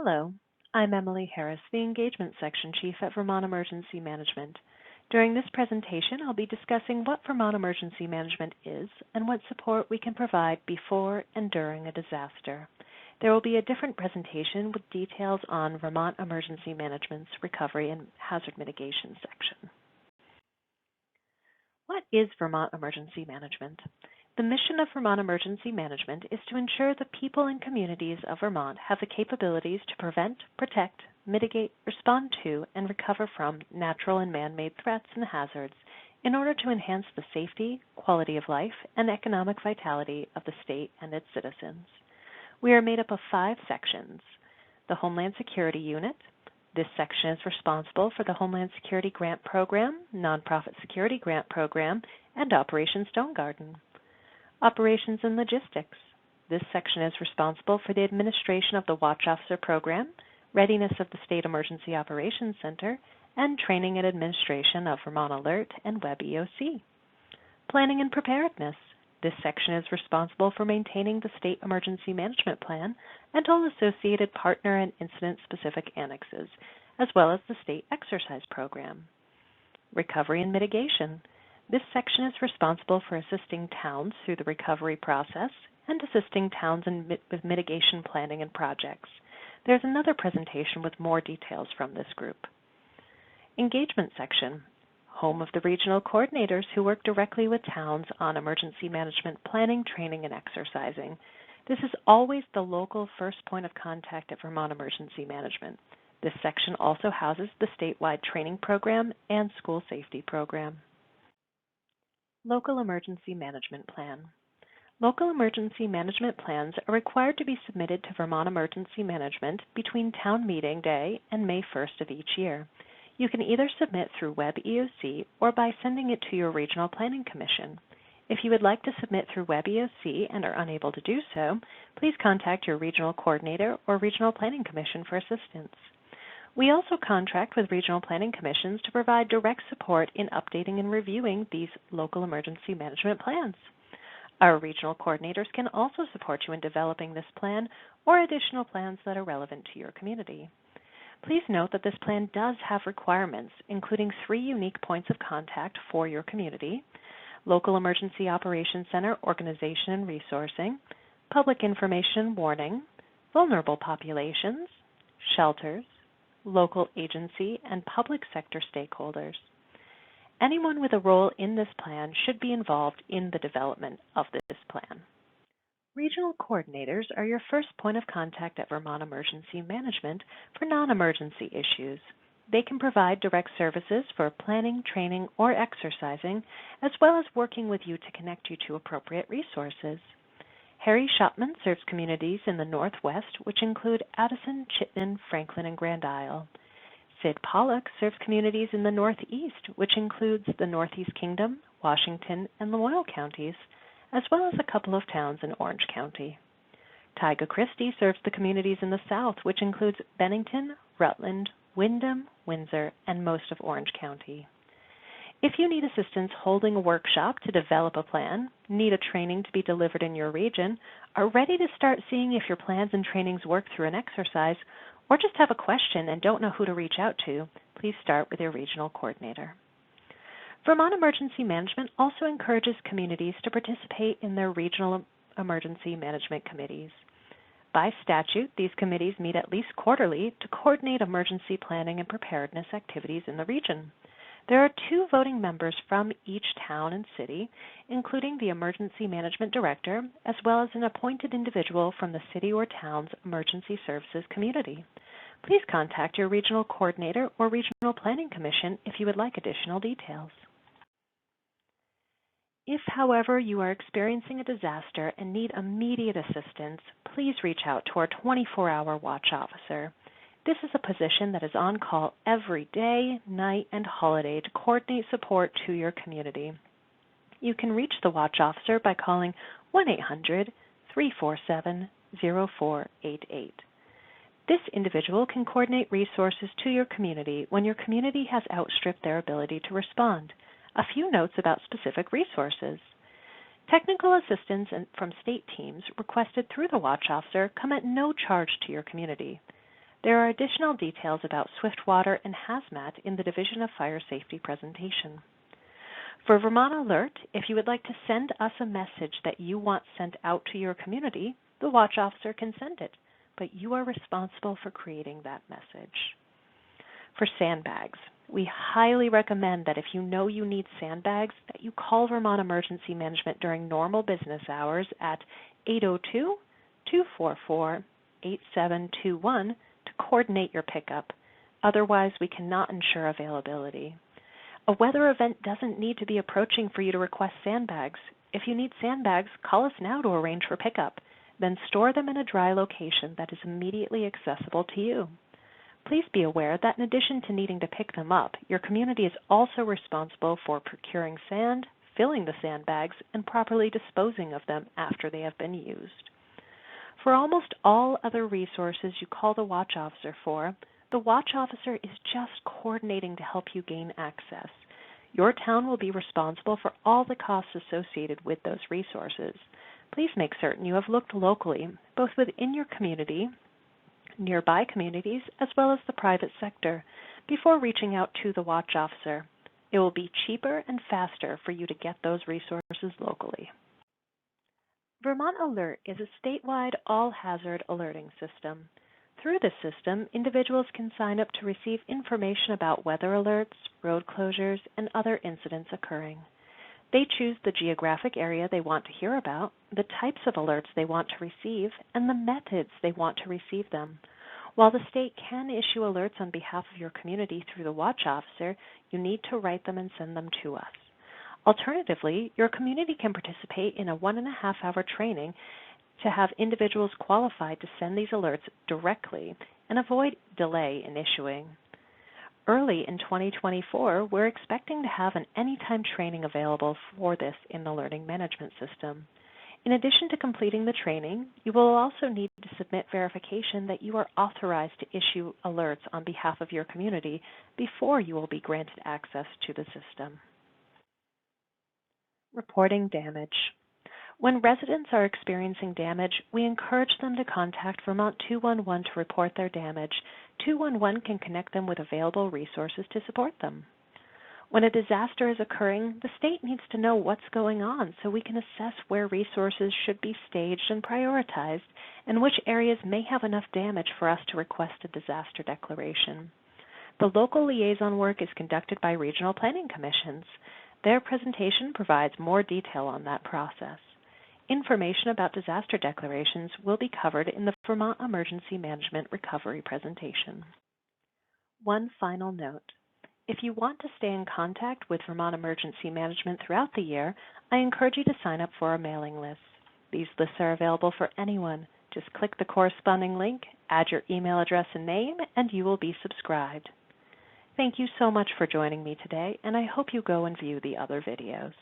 Hello, I'm Emily Harris, the Engagement Section Chief at Vermont Emergency Management. During this presentation, I'll be discussing what Vermont Emergency Management is and what support we can provide before and during a disaster. There will be a different presentation with details on Vermont Emergency Management's Recovery and Hazard Mitigation section. What is Vermont Emergency Management? The mission of Vermont Emergency Management is to ensure the people and communities of Vermont have the capabilities to prevent, protect, mitigate, respond to, and recover from natural and man-made threats and hazards in order to enhance the safety, quality of life, and economic vitality of the state and its citizens. We are made up of 5 sections. The Homeland Security Unit. This section is responsible for the Homeland Security Grant Program, Nonprofit Security Grant Program, and Operation Stone Garden. Operations and Logistics. This section is responsible for the administration of the Watch Officer Program, readiness of the State Emergency Operations Center, and training and administration of Vermont Alert and Web EOC. Planning and Preparedness. This section is responsible for maintaining the State Emergency Management Plan and all associated partner and incident-specific annexes, as well as the State Exercise Program. Recovery and Mitigation. This section is responsible for assisting towns through the recovery process and assisting towns with mitigation planning and projects. There's another presentation with more details from this group. Engagement section. Home of the regional coordinators who work directly with towns on emergency management planning, training, and exercising. This is always the local first point of contact at Vermont Emergency Management. This section also houses the statewide training program and school safety program. Local Emergency Management Plan. Local emergency management plans are required to be submitted to Vermont Emergency Management between town meeting day and May 1st of each year. You can either submit through Web EOC or by sending it to your Regional Planning Commission. If you would like to submit through Web EOC and are unable to do so, please contact your Regional Coordinator or Regional Planning Commission for assistance. We also contract with regional planning commissions to provide direct support in updating and reviewing these local emergency management plans. Our regional coordinators can also support you in developing this plan or additional plans that are relevant to your community. Please note that this plan does have requirements, including 3 unique points of contact for your community: Local Emergency Operations Center Organization and Resourcing, Public Information Warning, Vulnerable Populations, Shelters, local agency, and public sector stakeholders. Anyone with a role in this plan should be involved in the development of this plan. Regional coordinators are your first point of contact at Vermont Emergency Management for non-emergency issues. They can provide direct services for planning, training, or exercising, as well as working with you to connect you to appropriate resources. Harry Shopman serves communities in the Northwest, which include Addison, Chittenden, Franklin, and Grand Isle. Sid Pollock serves communities in the Northeast, which includes the Northeast Kingdom, Washington, and Lamoille counties, as well as a couple of towns in Orange County. Tyga Christie serves the communities in the South, which includes Bennington, Rutland, Windham, Windsor, and most of Orange County. If you need assistance holding a workshop to develop a plan, need a training to be delivered in your region, are ready to start seeing if your plans and trainings work through an exercise, or just have a question and don't know who to reach out to, please start with your regional coordinator. Vermont Emergency Management also encourages communities to participate in their regional emergency management committees. By statute, these committees meet at least quarterly to coordinate emergency planning and preparedness activities in the region. There are 2 voting members from each town and city, including the Emergency Management Director, as well as an appointed individual from the city or town's emergency services community. Please contact your regional coordinator or regional planning commission if you would like additional details. If, however, you are experiencing a disaster and need immediate assistance, please reach out to our 24-hour watch officer. This is a position that is on call every day, night, and holiday to coordinate support to your community. You can reach the watch officer by calling 1-800-347-0488. This individual can coordinate resources to your community when your community has outstripped their ability to respond. A few notes about specific resources. Technical assistance from state teams requested through the watch officer come at no charge to your community. There are additional details about Swiftwater and Hazmat in the Division of Fire Safety presentation. For Vermont Alert, if you would like to send us a message that you want sent out to your community, the watch officer can send it, but you are responsible for creating that message. For sandbags, we highly recommend that if you know you need sandbags, that you call Vermont Emergency Management during normal business hours at 802-244-8721 to coordinate your pickup. Otherwise, we cannot ensure availability. A weather event doesn't need to be approaching for you to request sandbags. If you need sandbags, call us now to arrange for pickup. Then store them in a dry location that is immediately accessible to you. Please be aware that in addition to needing to pick them up, your community is also responsible for procuring sand, filling the sandbags, and properly disposing of them after they have been used. For almost all other resources you call the watch officer for, the watch officer is just coordinating to help you gain access. Your town will be responsible for all the costs associated with those resources. Please make certain you have looked locally, both within your community, nearby communities, as well as the private sector, before reaching out to the watch officer. It will be cheaper and faster for you to get those resources locally. Vermont Alert is a statewide all-hazard alerting system. Through this system, individuals can sign up to receive information about weather alerts, road closures, and other incidents occurring. They choose the geographic area they want to hear about, the types of alerts they want to receive, and the methods they want to receive them. While the state can issue alerts on behalf of your community through the watch officer, you need to write them and send them to us. Alternatively, your community can participate in a 1.5-hour training to have individuals qualified to send these alerts directly and avoid delay in issuing. Early in 2024, we're expecting to have an anytime training available for this in the learning management system. In addition to completing the training, you will also need to submit verification that you are authorized to issue alerts on behalf of your community before you will be granted access to the system. Reporting damage. When residents are experiencing damage, we encourage them to contact Vermont 211 to report their damage. 211 can connect them with available resources to support them. When a disaster is occurring, the state needs to know what's going on so we can assess where resources should be staged and prioritized and which areas may have enough damage for us to request a disaster declaration. The local liaison work is conducted by regional planning commissions. Their presentation provides more detail on that process. Information about disaster declarations will be covered in the Vermont Emergency Management Recovery presentation. One final note. If you want to stay in contact with Vermont Emergency Management throughout the year, I encourage you to sign up for our mailing lists. These lists are available for anyone. Just click the corresponding link, add your email address and name, and you will be subscribed. Thank you so much for joining me today, and I hope you go and view the other videos.